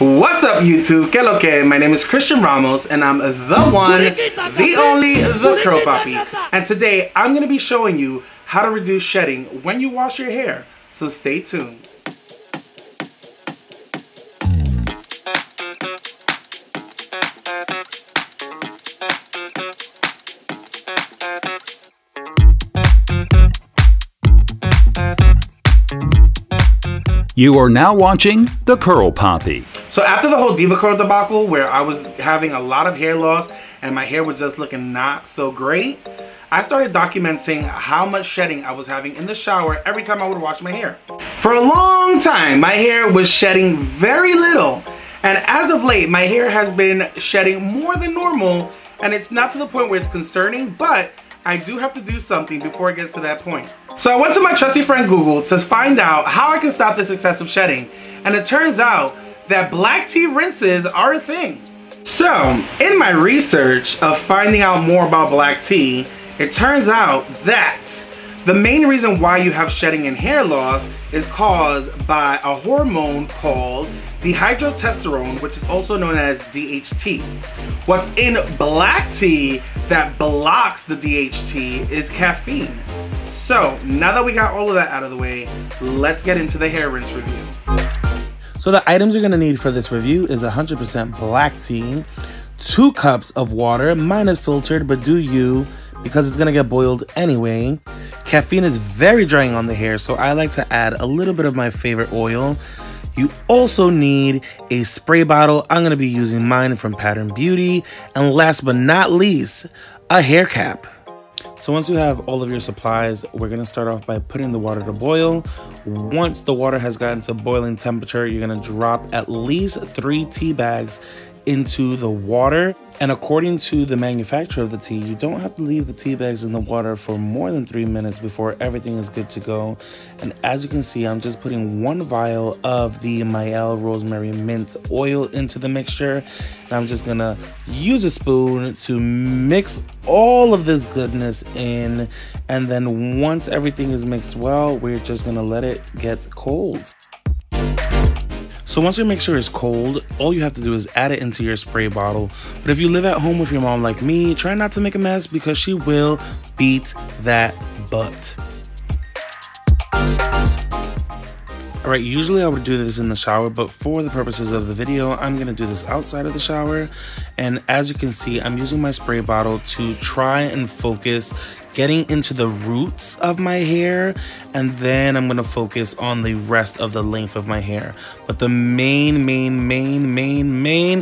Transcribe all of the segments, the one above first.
What's up YouTube? Que lo que? My name is Christian Ramos and I'm the one, the only, the Curl Papi. And today I'm going to be showing you how to reduce shedding when you wash your hair. So stay tuned. You are now watching The Curl Papi. So after the whole DevaCurl debacle where I was having a lot of hair loss and my hair was just looking not so great, I started documenting how much shedding I was having in the shower every time I would wash my hair. For a long time, my hair was shedding very little. And as of late, my hair has been shedding more than normal, and it's not to the point where it's concerning, but I do have to do something before it gets to that point. So I went to my trusty friend Google to find out how I can stop this excessive shedding. And it turns out that black tea rinses are a thing. So in my research of finding out more about black tea, it turns out that the main reason why you have shedding and hair loss is caused by a hormone called dihydrotestosterone, which is also known as DHT. What's in black tea that blocks the DHT is caffeine. So now that we got all of that out of the way, let's get into the hair rinse review. So the items you're gonna need for this review is 100% black tea, 2 cups of water, mine is filtered, but do you, because it's gonna get boiled anyway. Caffeine is very drying on the hair, so I like to add a little bit of my favorite oil. You also need a spray bottle. I'm gonna be using mine from Pattern Beauty. And last but not least, a hair cap. So once you have all of your supplies, we're gonna start off by putting the water to boil. Once the water has gotten to boiling temperature, you're gonna drop at least 3 tea bags into the water. And according to the manufacturer of the tea, you don't have to leave the tea bags in the water for more than 3 minutes before everything is good to go. And as you can see, I'm just putting 1 vial of the Mielle Rosemary Mint oil into the mixture. And I'm just gonna use a spoon to mix all of this goodness in. And then once everything is mixed well, we're just gonna let it get cold. So once your mixture is cold, all you have to do is add it into your spray bottle. But if you live at home with your mom like me, try not to make a mess because she will beat that butt. Alright, usually I would do this in the shower, but for the purposes of the video, I'm going to do this outside of the shower. And as you can see, I'm using my spray bottle to try and focus getting into the roots of my hair, and then I'm going to focus on the rest of the length of my hair. But the main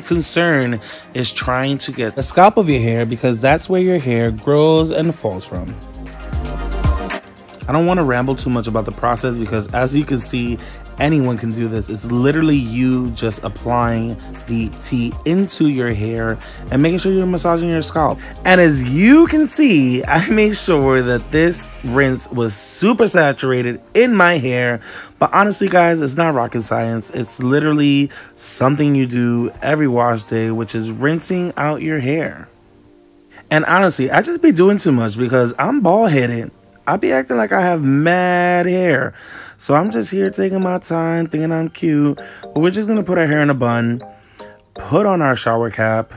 concern is trying to get the scalp of your hair because that's where your hair grows and falls from. I don't want to ramble too much about the process because as you can see, anyone can do this. It's literally you just applying the tea into your hair and making sure you're massaging your scalp. And as you can see, I made sure that this rinse was super saturated in my hair. But honestly, guys, it's not rocket science. It's literally something you do every wash day, which is rinsing out your hair. And honestly, I just be doing too much because I'm bald-headed. I be acting like I have mad hair. So I'm just here taking my time, thinking I'm cute. But we're just gonna put our hair in a bun, put on our shower cap.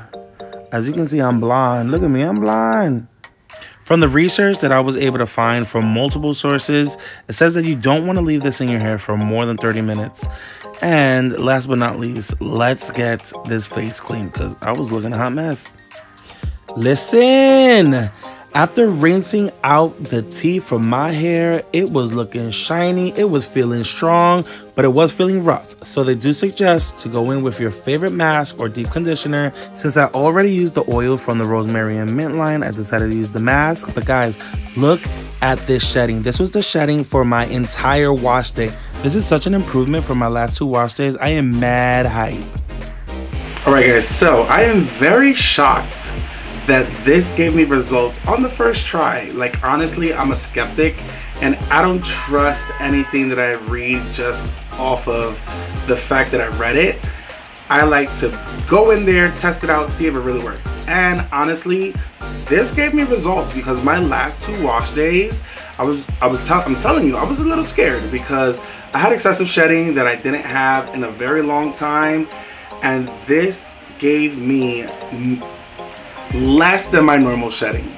As you can see, I'm blind. Look at me, I'm blind. From the research that I was able to find from multiple sources, it says that you don't want to leave this in your hair for more than 30 minutes. And last but not least, let's get this face clean because I was looking a hot mess. Listen. After rinsing out the tea from my hair, it was looking shiny, it was feeling strong, but it was feeling rough. So they do suggest to go in with your favorite mask or deep conditioner. Since I already used the oil from the Rosemary and Mint line, I decided to use the mask. But guys, look at this shedding. This was the shedding for my entire wash day. This is such an improvement from my last 2 wash days. I am mad hype. Alright guys, so I am very shocked that this gave me results on the first try. Like honestly, I'm a skeptic and I don't trust anything that I read just off of the fact that I read it. I like to go in there, test it out, see if it really works. And honestly, this gave me results because my last 2 wash days, I'm telling you, I was a little scared because I had excessive shedding that I didn't have in a very long time. and this gave me less than my normal shedding.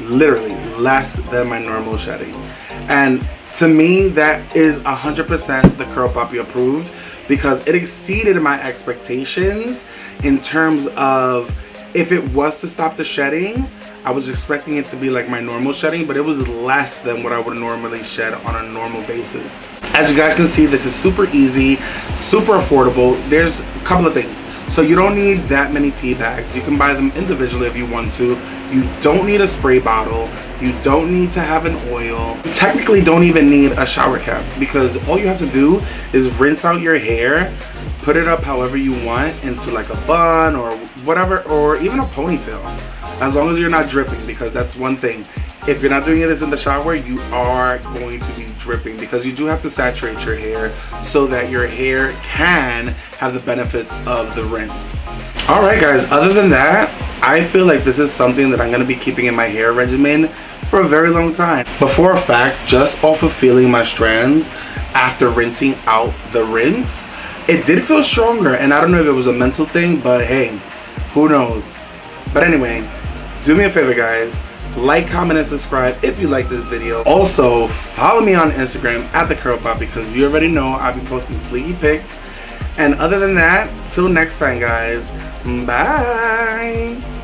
Literally less than my normal shedding. And to me, that is 100% the Curl Poppy approved, because it exceeded my expectations in terms of, if it was to stop the shedding, I was expecting it to be like my normal shedding, but it was less than what I would normally shed on a normal basis. As you guys can see, this is super easy, super affordable. There's a couple of things. So you don't need that many tea bags. You can buy them individually if you want to. You don't need a spray bottle. You don't need to have an oil. You technically don't even need a shower cap, because all you have to do is rinse out your hair, put it up however you want, into like a bun or whatever, or even a ponytail, as long as you're not dripping, because that's one thing. If you're not doing this in the shower, you are going to be dripping, because you do have to saturate your hair so that your hair can have the benefits of the rinse. Alright guys, other than that, I feel like this is something that I'm going to be keeping in my hair regimen for a very long time. But for a fact, just off of feeling my strands after rinsing out the rinse, it did feel stronger, and I don't know if it was a mental thing, but hey, who knows. But anyway, do me a favor guys, like, comment, and subscribe if you like this video. Also, follow me on Instagram at The Curl Pop, because you already know I'll be posting fleeky pics. And other than that, till next time guys, bye.